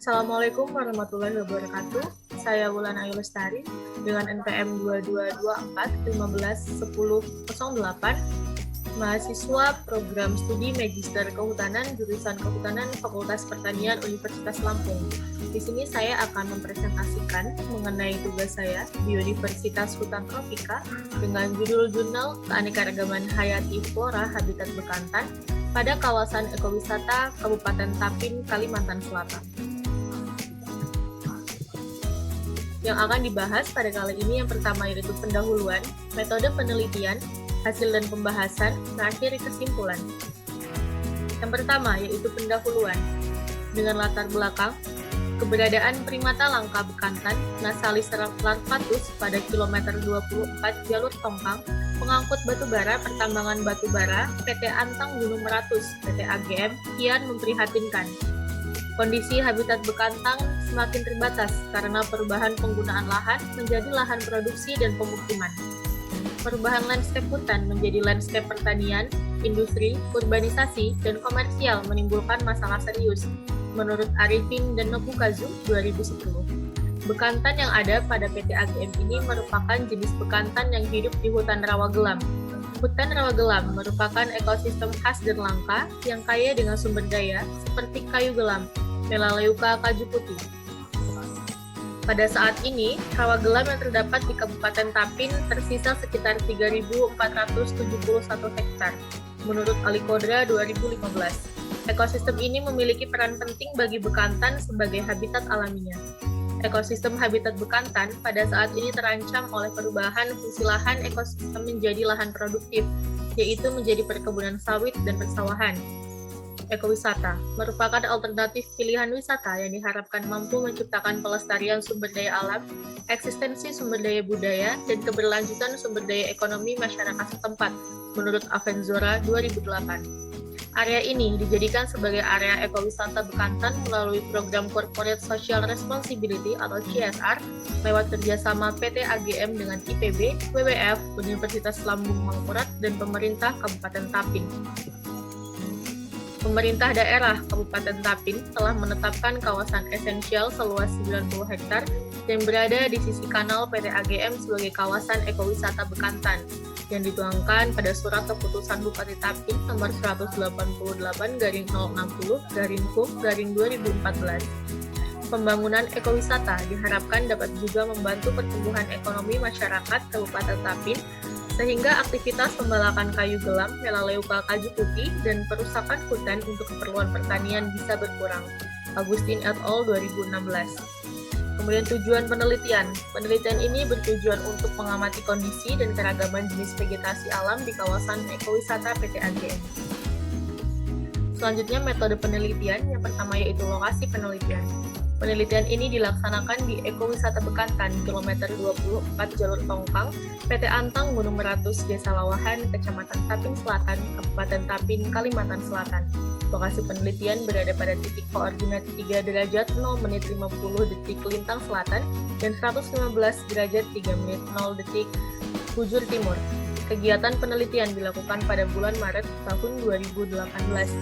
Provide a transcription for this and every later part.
Assalamualaikum warahmatullahi wabarakatuh. Saya Wulan Ayu Lestari dengan NPM 2224151008, mahasiswa program studi Magister Kehutanan jurusan Kehutanan Fakultas Pertanian Universitas Lampung. Di sini saya akan mempresentasikan mengenai tugas saya Biodiversitas Hutan Tropika dengan judul jurnal Keanekaragaman Hayati Flora Habitat Bekantan pada kawasan ekowisata Kabupaten Tapin, Kalimantan Selatan. Yang akan dibahas pada kali ini yang pertama yaitu pendahuluan, metode penelitian, hasil dan pembahasan, terakhir kesimpulan. Yang pertama yaitu pendahuluan. Dengan latar belakang, keberadaan primata langka bekantan Nasalis larvatus pada kilometer 24 jalur tongkang, pengangkut batubara pertambangan batubara PT Antang Gunung Meratus PT AGM kian memprihatinkan. Kondisi habitat bekantan semakin terbatas karena perubahan penggunaan lahan menjadi lahan produksi dan pemukiman. Perubahan landscape hutan menjadi landscape pertanian, industri, urbanisasi, dan komersial menimbulkan masalah serius, menurut Arifin dan Nobukazu 2010. Bekantan yang ada pada PT AGM ini merupakan jenis bekantan yang hidup di hutan rawa gelam. Hutan rawa gelam merupakan ekosistem khas dan langka yang kaya dengan sumber daya seperti kayu gelam, Melaleuca kaju putih. Pada saat ini, rawa gelam yang terdapat di Kabupaten Tapin tersisa sekitar 3.471 hektar, menurut Alikodra 2015. Ekosistem ini memiliki peran penting bagi bekantan sebagai habitat alaminya. Ekosistem habitat bekantan pada saat ini terancam oleh perubahan fungsi lahan ekosistem menjadi lahan produktif, yaitu menjadi perkebunan sawit dan persawahan. Ekowisata merupakan alternatif pilihan wisata yang diharapkan mampu menciptakan pelestarian sumber daya alam, eksistensi sumber daya budaya, dan keberlanjutan sumber daya ekonomi masyarakat setempat, menurut Avenzora 2008. Area ini dijadikan sebagai area ekowisata bekantan melalui program Corporate Social Responsibility atau CSR lewat kerjasama PT AGM dengan IPB, WWF, Universitas Lambung Mangkurat, dan pemerintah Kabupaten Tapin. Pemerintah daerah Kabupaten Tapin telah menetapkan kawasan esensial seluas 90 hektar yang berada di sisi kanal PT AGM sebagai kawasan ekowisata bekantan yang dituangkan pada Surat Keputusan Bupati Tapin nomor 188/060/Hum/2014. Pembangunan ekowisata diharapkan dapat juga membantu pertumbuhan ekonomi masyarakat Kabupaten Tapin sehingga aktivitas pembalakan kayu gelam, Melaleuca kaju putih, dan perusakan hutan untuk keperluan pertanian bisa berkurang. Agustin et al. 2016. Kemudian tujuan penelitian. Penelitian ini bertujuan untuk mengamati kondisi dan keragaman jenis vegetasi alam di kawasan ekowisata PT AGM. Selanjutnya metode penelitian, yang pertama yaitu lokasi penelitian. Penelitian ini dilaksanakan di Ekowisata Bekantan, kilometer 24 jalur tongkang, PT Antang Gunung Meratus, Desa Lawahan, Kecamatan Tapin Selatan, Kabupaten Tapin, Kalimantan Selatan. Lokasi penelitian berada pada titik koordinat 3 derajat 0 menit 50 detik lintang selatan dan 115 derajat 3 menit 0 detik bujur timur. Kegiatan penelitian dilakukan pada bulan Maret tahun 2018.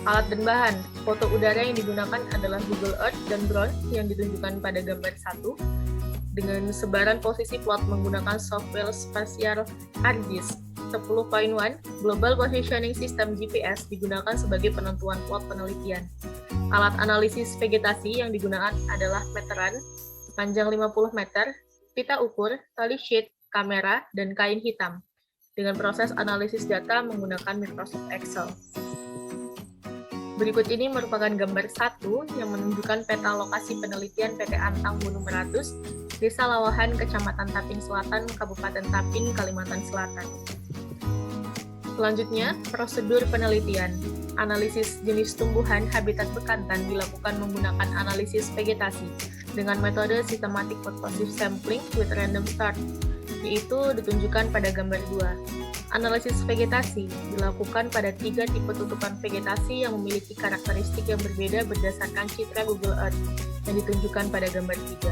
Alat dan bahan, foto udara yang digunakan adalah Google Earth dan drone yang ditunjukkan pada gambar 1 dengan sebaran posisi plot menggunakan software spasial ArcGIS. 10.1 Global Positioning System GPS digunakan sebagai penentuan plot penelitian. Alat analisis vegetasi yang digunakan adalah meteran, panjang 50 meter, pita ukur, tali sheet, kamera, dan kain hitam, dengan proses analisis data menggunakan Microsoft Excel. Berikut ini merupakan gambar 1 yang menunjukkan peta lokasi penelitian PT Antang Gunung Meratus, Desa Lawahan, Kecamatan Tapin Selatan, Kabupaten Tapin, Kalimantan Selatan. Selanjutnya, prosedur penelitian. Analisis jenis tumbuhan habitat bekantan dilakukan menggunakan analisis vegetasi dengan metode systematic purposive sampling with random start, yaitu ditunjukkan pada gambar 2. Analisis vegetasi dilakukan pada 3 tipe tutupan vegetasi yang memiliki karakteristik yang berbeda berdasarkan citra Google Earth yang ditunjukkan pada gambar 3.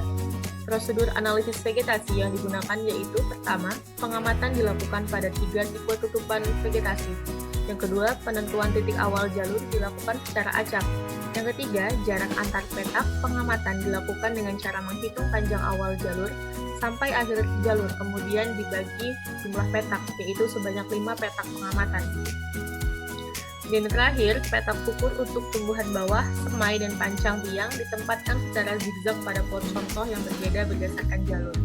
Prosedur analisis vegetasi yang digunakan yaitu pertama, pengamatan dilakukan pada 3 tipe tutupan vegetasi. Yang kedua, penentuan titik awal jalur dilakukan secara acak. Yang ketiga, jarak antar petak pengamatan dilakukan dengan cara menghitung panjang awal jalur sampai akhir jalur, kemudian dibagi jumlah petak, yaitu sebanyak 5 petak pengamatan. Dan terakhir, petak ukur untuk tumbuhan bawah, semai, dan pancang tiang ditempatkan secara zigzag pada pot contoh yang berbeda berdasarkan jalur.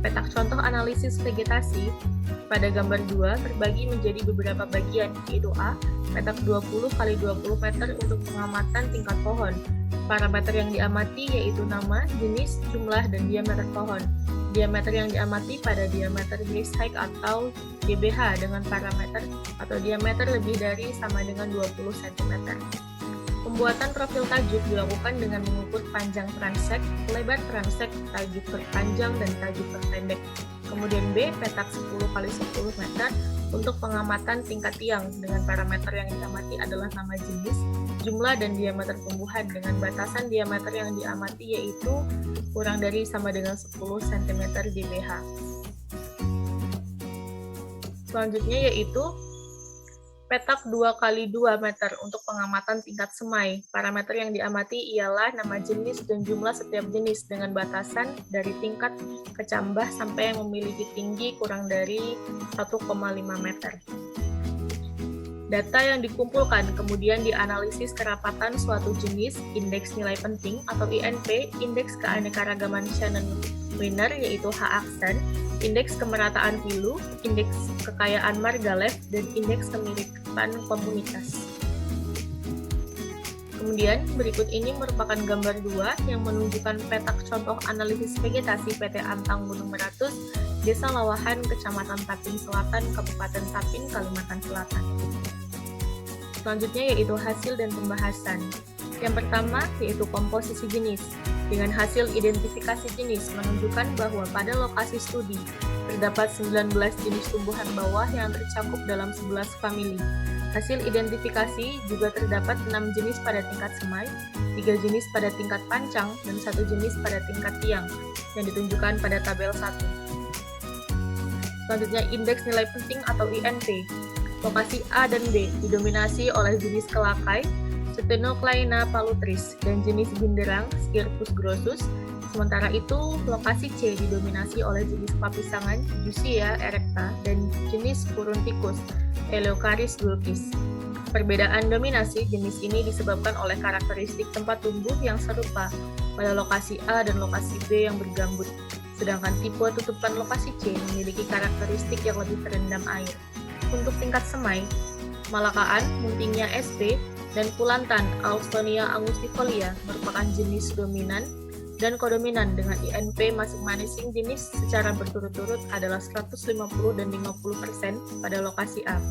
Petak contoh analisis vegetasi pada gambar 2 terbagi menjadi beberapa bagian, yaitu A, petak 20 x 20 meter untuk pengamatan tingkat pohon. Parameter yang diamati yaitu nama, jenis, jumlah, dan diameter pohon. Diameter yang diamati pada diameter base height atau DBH dengan parameter atau diameter lebih dari sama dengan 20 cm. Pembuatan profil tajuk dilakukan dengan mengukur panjang transek, lebar transek, tajuk terpanjang, dan tajuk terpendek. Kemudian B, petak 10 x 10 meter untuk pengamatan tingkat tiang dengan parameter yang diamati adalah nama jenis, jumlah, dan diameter tumbuhan dengan batasan diameter yang diamati yaitu kurang dari sama dengan 10 cm DBH. Selanjutnya yaitu petak 2 x 2 meter untuk pengamatan tingkat semai. Parameter yang diamati ialah nama jenis dan jumlah setiap jenis dengan batasan dari tingkat kecambah sampai yang memiliki tinggi kurang dari 1,5 meter. Data yang dikumpulkan kemudian dianalisis kerapatan suatu jenis, indeks nilai penting atau INP, indeks keanekaragaman Shannon Winner yaitu H. aksen, indeks kemerataan pilu, indeks kekayaan Margalef, dan indeks kemiripan komunitas. Kemudian berikut ini merupakan gambar 2 yang menunjukkan petak contoh analisis vegetasi PT Antang Gunung Meratus, Desa Lawahan, Kecamatan Tapin Selatan, Kabupaten Tapin, Kalimantan Selatan. Selanjutnya yaitu hasil dan pembahasan. Yang pertama yaitu komposisi jenis. Dengan hasil identifikasi jenis menunjukkan bahwa pada lokasi studi terdapat 19 jenis tumbuhan bawah yang tercakup dalam 11 famili. Hasil identifikasi juga terdapat 6 jenis pada tingkat semai, 3 jenis pada tingkat pancang, dan 1 jenis pada tingkat tiang yang ditunjukkan pada tabel 1. Selanjutnya indeks nilai penting atau INP. Lokasi A dan B didominasi oleh jenis kelakai, Stenoclaina palutris, dan jenis binderang, Scirpus grossus. Sementara itu, lokasi C didominasi oleh jenis papisangan, Jusia erecta, dan jenis Purunticus, Eleocharis dulcis. Perbedaan dominasi jenis ini disebabkan oleh karakteristik tempat tumbuh yang serupa pada lokasi A dan lokasi B yang bergambut, sedangkan tipe tutupan lokasi C memiliki karakteristik yang lebih terendam air. Untuk tingkat semai, Malakaan, Muntingnya sp, dan Pulantan, Alstonia angustifolia merupakan jenis dominan dan kodominan dengan INP masing-masing jenis secara berturut-turut adalah 150 dan 50% pada lokasi A.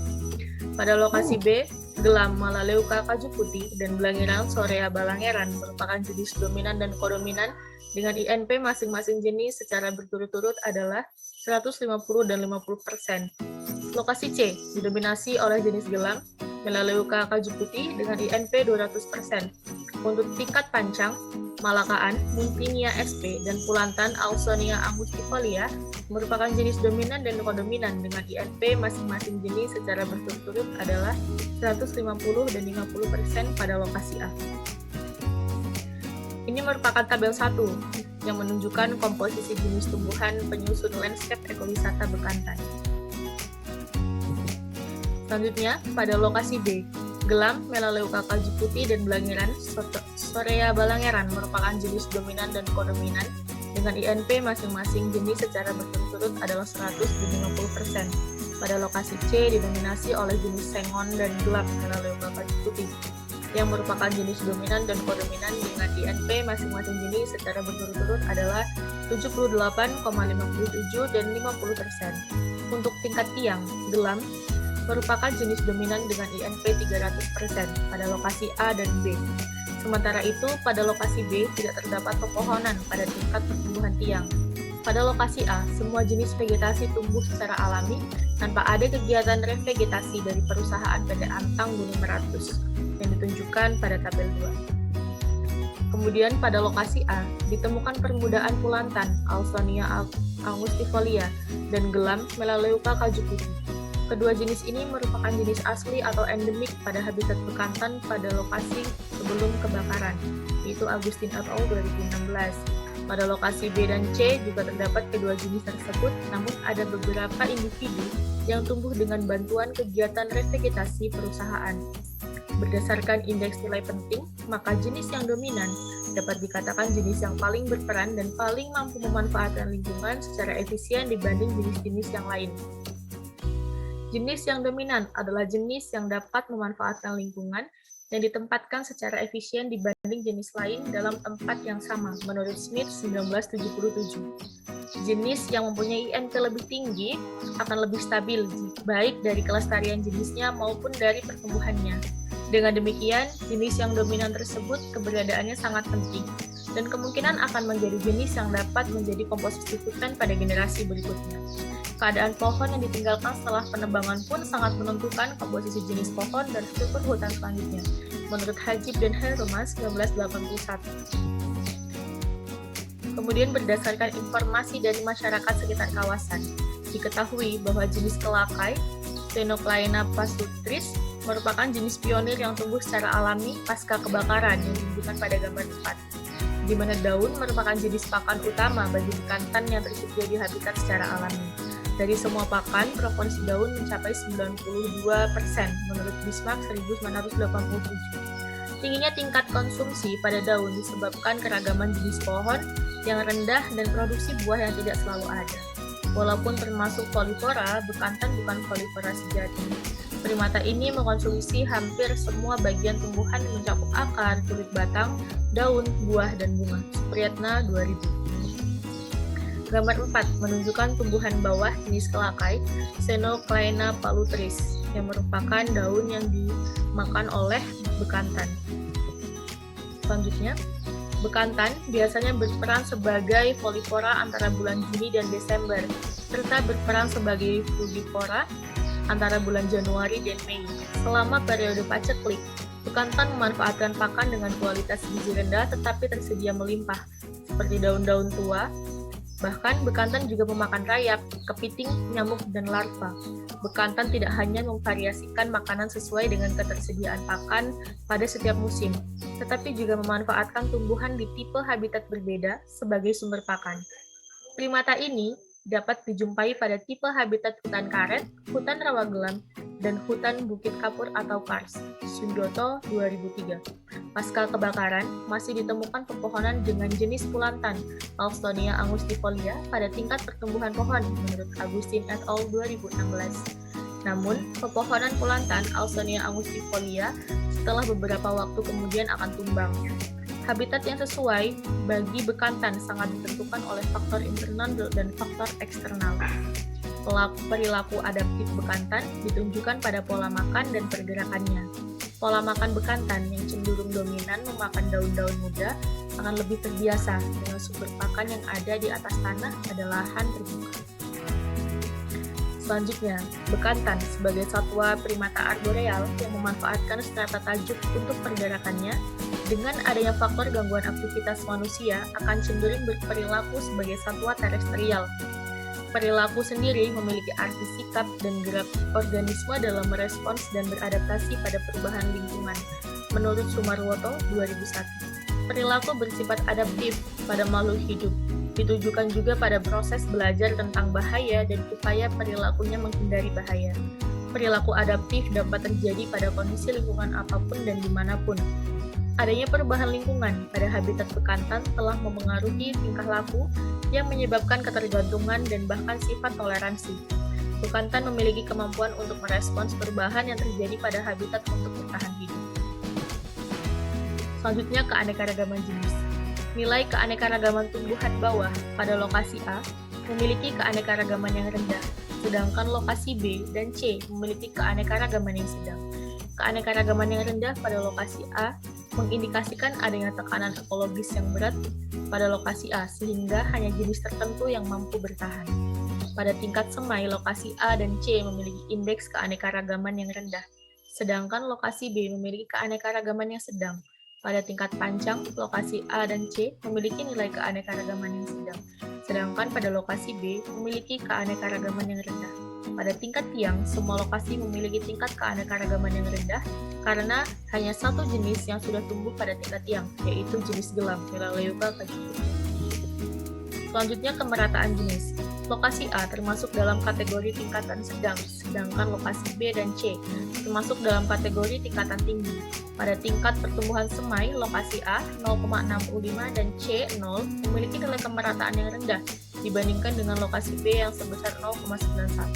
Pada lokasi B, Gelam, Malaleuca kaju putih, dan Blangiran, Sorea balangeran merupakan jenis dominan dan kodominan dengan INP masing-masing jenis secara berturut-turut adalah 150 dan 50%. Lokasi C didominasi oleh jenis Gelam, Melaleuca kaju putih dengan INP 200%. Untuk tingkat pancang, Malakaan, Muntingnia sp, dan Pulantan, Alstonia angustifolia merupakan jenis dominan dan kodominan dengan INP masing-masing jenis secara berturut-turut adalah 150 dan 50% pada lokasi A. Ini merupakan tabel 1 yang menunjukkan komposisi jenis tumbuhan penyusun landscape ekowisata Bekantan. Selanjutnya, pada lokasi B, Gelam, Melaleuca kaju putih, dan Blangiran, Sorea balangeran merupakan jenis dominan dan kodominan dengan INP masing-masing jenis secara berturut-turut adalah 100 dan 50%. Pada lokasi C didominasi oleh jenis Sengon dan Gelap, Melaleuca kaju putih, yang merupakan jenis dominan dan kodominan dengan INP masing-masing jenis secara berturut-turut adalah 78,57 dan 50%. Untuk tingkat tiang, Gelam merupakan jenis dominan dengan INP 300% pada lokasi A dan B. Sementara itu, pada lokasi B tidak terdapat pepohonan pada tingkat pertumbuhan tiang. Pada lokasi A, semua jenis vegetasi tumbuh secara alami tanpa ada kegiatan revegetasi dari perusahaan PT Antang Gunung Meratus yang ditunjukkan pada tabel 2. Kemudian pada lokasi A, ditemukan permudaan Pulantan, Alstonia angustifolia, dan Gelam, Melaleuca kaju putih. Kedua jenis ini merupakan jenis asli atau endemik pada habitat bekantan pada lokasi sebelum kebakaran, yaitu Agustin et al. 2016. Pada lokasi B dan C juga terdapat kedua jenis tersebut, namun ada beberapa individu yang tumbuh dengan bantuan kegiatan revegetasi perusahaan. Berdasarkan indeks nilai penting, maka jenis yang dominan dapat dikatakan jenis yang paling berperan dan paling mampu memanfaatkan lingkungan secara efisien dibanding jenis-jenis yang lain. Jenis yang dominan adalah jenis yang dapat memanfaatkan lingkungan yang ditempatkan secara efisien dibanding jenis lain dalam tempat yang sama, menurut Smith 1977. Jenis yang mempunyai INP lebih tinggi akan lebih stabil, baik dari kelestarian jenisnya maupun dari pertumbuhannya. Dengan demikian, jenis yang dominan tersebut keberadaannya sangat penting, dan kemungkinan akan menjadi jenis yang dapat menjadi komposisi hutan pada generasi berikutnya. Keadaan pohon yang ditinggalkan setelah penebangan pun sangat menentukan komposisi jenis pohon dan struktur hutan selanjutnya, menurut Hajib dan Herman 1981. Kemudian berdasarkan informasi dari masyarakat sekitar kawasan, diketahui bahwa jenis kelakai, Phenoclaena pasutris, merupakan jenis pionir yang tumbuh secara alami pasca kebakaran yang ditunjukkan pada gambar 4, di mana daun merupakan jenis pakan utama bagi bekantan yang tersedia di habitat secara alami. Dari semua pakan, proporsi daun mencapai 92% menurut Bismarck 1987. Tingginya tingkat konsumsi pada daun disebabkan keragaman jenis pohon yang rendah dan produksi buah yang tidak selalu ada. Walaupun termasuk folifora, bekantan bukan folifora sejati. Primata ini mengkonsumsi hampir semua bagian tumbuhan yang mencakup akar, kulit batang, daun, buah, dan bunga. Supriyatna 2000. Gambar 4 menunjukkan tumbuhan bawah jenis kelakai, Phenoclaena palutris, yang merupakan daun yang dimakan oleh bekantan. Selanjutnya, bekantan biasanya berperan sebagai folifora antara bulan Juni dan Desember, serta berperan sebagai frugivora antara bulan Januari dan Mei. Selama periode paceklik, bekantan memanfaatkan pakan dengan kualitas gizi rendah tetapi tersedia melimpah, seperti daun-daun tua. Bahkan, bekantan juga memakan rayap, kepiting, nyamuk, dan larva. Bekantan tidak hanya memvariasikan makanan sesuai dengan ketersediaan pakan pada setiap musim, tetapi juga memanfaatkan tumbuhan di tipe habitat berbeda sebagai sumber pakan. Primata ini dapat dijumpai pada tipe habitat hutan karet, hutan rawa gelam, dan hutan bukit kapur atau kars. Sundoto 2003. Pasca kebakaran, masih ditemukan pepohonan dengan jenis pulantan, Alstonia angustifolia, pada tingkat pertumbuhan pohon, menurut Agustin et al. 2016. Namun, pepohonan pulantan, Alstonia angustifolia, setelah beberapa waktu kemudian akan tumbang. Habitat yang sesuai bagi bekantan sangat ditentukan oleh faktor internal dan faktor eksternal. Perilaku adaptif bekantan ditunjukkan pada pola makan dan pergerakannya. Pola makan bekantan yang cenderung dominan memakan daun-daun muda akan lebih terbiasa dengan sumber pakan yang ada di atas tanah pada lahan terbuka. Selanjutnya, bekantan sebagai satwa primata arboreal yang memanfaatkan strata tajuk untuk pergerakannya, dengan adanya faktor gangguan aktivitas manusia akan cenderung berperilaku sebagai satwa terestrial. Perilaku sendiri memiliki arti sikap dan gerak organisme dalam merespons dan beradaptasi pada perubahan lingkungan, menurut Sumarwoto 2001. Perilaku bersifat adaptif pada makhluk hidup, ditujukan juga pada proses belajar tentang bahaya dan upaya perilakunya menghindari bahaya. Perilaku adaptif dapat terjadi pada kondisi lingkungan apapun dan dimanapun. Adanya perubahan lingkungan pada habitat bekantan telah memengaruhi tingkah laku yang menyebabkan ketergantungan dan bahkan sifat toleransi. Bekantan memiliki kemampuan untuk merespons perubahan yang terjadi pada habitat untuk bertahan hidup. Selanjutnya, keanekaragaman jenis. Nilai keanekaragaman tumbuhan bawah pada lokasi A memiliki keanekaragaman yang rendah, sedangkan lokasi B dan C memiliki keanekaragaman yang sedang. Keanekaragaman yang rendah pada lokasi A mengindikasikan adanya tekanan ekologis yang berat pada lokasi A, sehingga hanya jenis tertentu yang mampu bertahan. Pada tingkat semai, lokasi A dan C memiliki indeks keanekaragaman yang rendah, sedangkan lokasi B memiliki keanekaragaman yang sedang. Pada tingkat panjang, lokasi A dan C memiliki nilai keanekaragaman yang sedang, sedangkan pada lokasi B memiliki keanekaragaman yang rendah. Pada tingkat tiang, semua lokasi memiliki tingkat keanekaragaman yang rendah karena hanya satu jenis yang sudah tumbuh pada tingkat tiang, yaitu jenis gelam, Melaleuca kajiputih. Selanjutnya, kemerataan jenis. Lokasi A termasuk dalam kategori tingkatan sedang, sedangkan lokasi B dan C termasuk dalam kategori tingkatan tinggi. Pada tingkat pertumbuhan semai, lokasi A 0,65 dan C 0 memiliki nilai kemerataan yang rendah dibandingkan dengan lokasi B yang sebesar 0,91.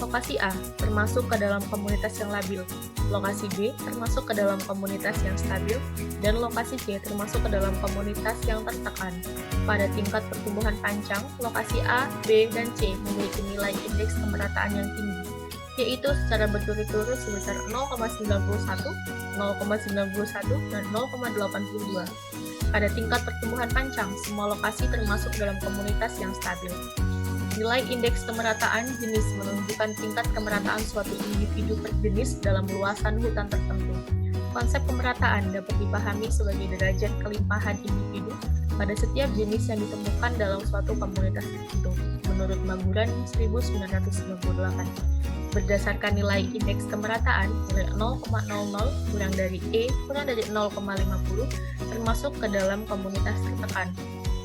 Lokasi A termasuk ke dalam komunitas yang labil, lokasi B termasuk ke dalam komunitas yang stabil, dan lokasi C termasuk ke dalam komunitas yang tertekan. Pada tingkat pertumbuhan panjang, lokasi A, B, dan C memiliki nilai indeks kemerataan yang tinggi, yaitu secara berturut-turut sebesar 0,91, 0,91, dan 0,82. Pada tingkat pertumbuhan panjang, semua lokasi termasuk dalam komunitas yang stabil. Nilai indeks kemerataan jenis menunjukkan tingkat kemerataan suatu individu per jenis dalam luasan hutan tertentu. Konsep kemerataan dapat dipahami sebagai derajat kelimpahan individu pada setiap jenis yang ditemukan dalam suatu komunitas tertentu, menurut Maguran 1998. Berdasarkan nilai indeks kemerataan, nilai 0,00 kurang dari E kurang dari 0,50 termasuk ke dalam komunitas tertekan.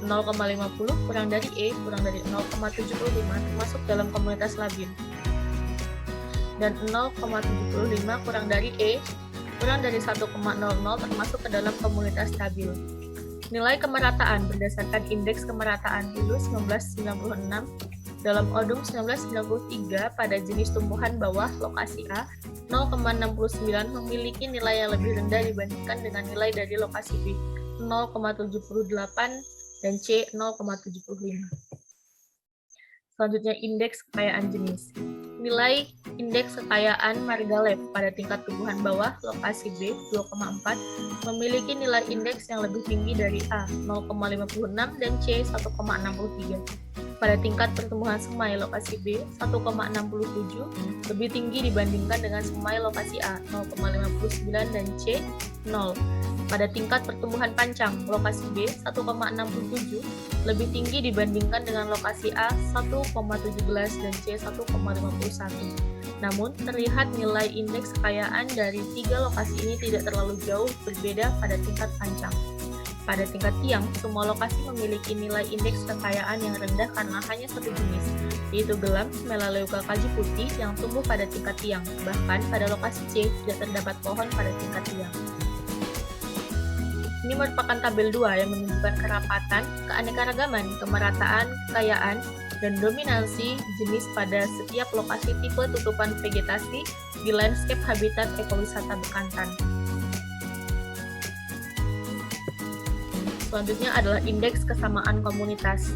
0,50 kurang dari E kurang dari 0,75 termasuk dalam komunitas labil. Dan 0,75 kurang dari E kurang dari 1,00 termasuk ke dalam komunitas stabil. Nilai kemerataan berdasarkan indeks kemerataan dulu 1996 dalam Odum 1993 pada jenis tumbuhan bawah lokasi A 0,69 memiliki nilai yang lebih rendah dibandingkan dengan nilai dari lokasi B 0,78 dan C 0,75. Selanjutnya, indeks kekayaan jenis. Nilai indeks kekayaan Margalef pada tingkat tumbuhan bawah lokasi B 2,4 memiliki nilai indeks yang lebih tinggi dari A 0,56 dan C 1,63. Pada tingkat pertumbuhan semai lokasi B 1,67 lebih tinggi dibandingkan dengan semai lokasi A 0,59 dan C 0. Pada tingkat pertumbuhan pancang lokasi B 1,67 lebih tinggi dibandingkan dengan lokasi A 1,17 dan C 1,51. Namun, terlihat nilai indeks kekayaan dari tiga lokasi ini tidak terlalu jauh berbeda pada tingkat pancang. Pada tingkat tiang, semua lokasi memiliki nilai indeks kekayaan yang rendah karena hanya satu jenis, yaitu gelam Melaleuca kajiputih yang tumbuh pada tingkat tiang. Bahkan pada lokasi C tidak terdapat pohon pada tingkat tiang. Ini merupakan tabel 2 yang menunjukkan kerapatan, keanekaragaman, kemerataan, kekayaan, dan dominansi jenis pada setiap lokasi tipe tutupan vegetasi di landscape habitat ekowisata Bekantan. Selanjutnya adalah indeks kesamaan komunitas.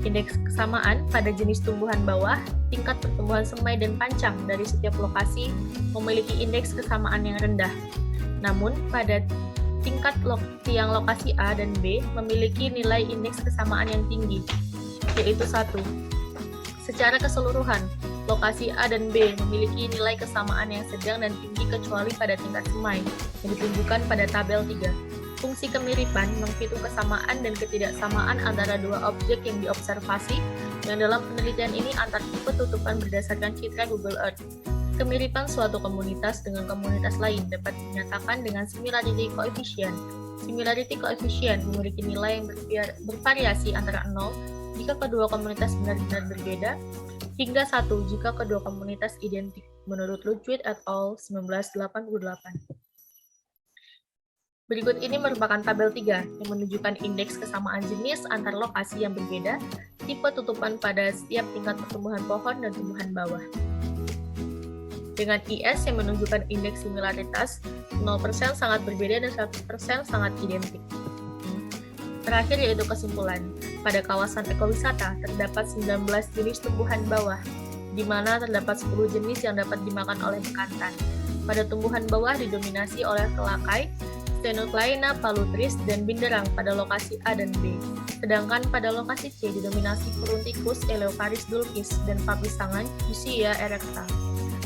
Indeks kesamaan pada jenis tumbuhan bawah, tingkat pertumbuhan semai dan pancang dari setiap lokasi memiliki indeks kesamaan yang rendah. Namun, pada tingkat tiang lokasi A dan B memiliki nilai indeks kesamaan yang tinggi, yaitu 1. Secara keseluruhan, lokasi A dan B memiliki nilai kesamaan yang sedang dan tinggi kecuali pada tingkat semai, yang ditunjukkan pada tabel 3. Fungsi kemiripan menghitung kesamaan dan ketidaksamaan antara dua objek yang diobservasi, yang dalam penelitian ini antar tipe tutupan berdasarkan citra Google Earth. Kemiripan suatu komunitas dengan komunitas lain dapat dinyatakan dengan similarity coefficient. Similarity coefficient memiliki nilai yang bervariasi antara 0 jika kedua komunitas benar-benar berbeda, hingga 1 jika kedua komunitas identik, menurut Ludwig et al. 1988. Berikut ini merupakan tabel 3 yang menunjukkan indeks kesamaan jenis antar lokasi yang berbeda, tipe tutupan pada setiap tingkat pertumbuhan pohon dan tumbuhan bawah. Dengan IS yang menunjukkan indeks similaritas, 0% sangat berbeda dan 100% sangat identik. Terakhir yaitu kesimpulan. Pada kawasan ekowisata terdapat 19 jenis tumbuhan bawah, di mana terdapat 10 jenis yang dapat dimakan oleh bekantan. Pada tumbuhan bawah didominasi oleh telakai, Stenochleina palutris, dan binderang pada lokasi A dan B. Sedangkan pada lokasi C didominasi Furunticus, Eleocharis dulcis, dan papisangan Eusia erecta.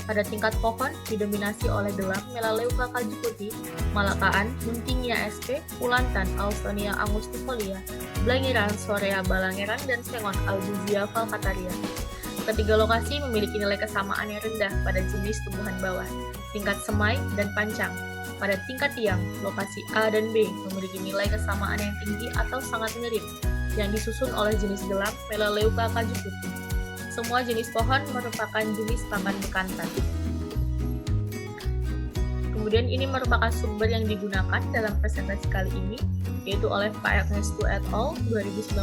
Pada tingkat pohon didominasi oleh gelam Melaleuca kajiputih, malakaan, Muntingia sp, ulantan Ausonia angustifolia, blangiran Sorea balangeran, dan sengon Albizia falcataria. Ketiga lokasi memiliki nilai kesamaan yang rendah pada jenis tumbuhan bawah, tingkat semai dan pancang. Pada tingkat tiang, lokasi A dan B memiliki nilai kesamaan yang tinggi atau sangat mirip, yang disusun oleh jenis gelam Melaleuca kaju putih. Semua jenis pohon merupakan jenis pakan bekantan. Kemudian ini merupakan sumber yang digunakan dalam presentasi kali ini, yaitu oleh Pak Ernesto et al. 2019,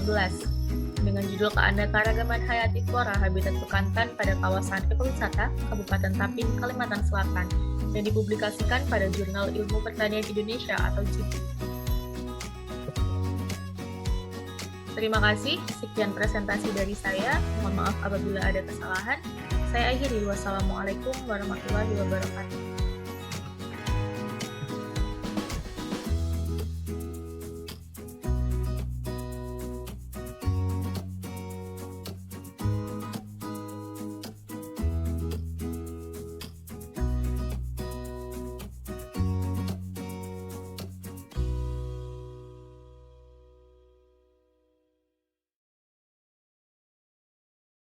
dengan judul Keanekaragaman Hayati Flora Habitat Bekantan pada Kawasan Ekowisata Kabupaten Tapin, Kalimantan Selatan, yang dipublikasikan pada Jurnal Ilmu Pertanian Indonesia atau JIPI. Terima kasih, sekian presentasi dari saya. Mohon maaf apabila ada kesalahan. Saya akhiri. Wassalamualaikum warahmatullahi wabarakatuh.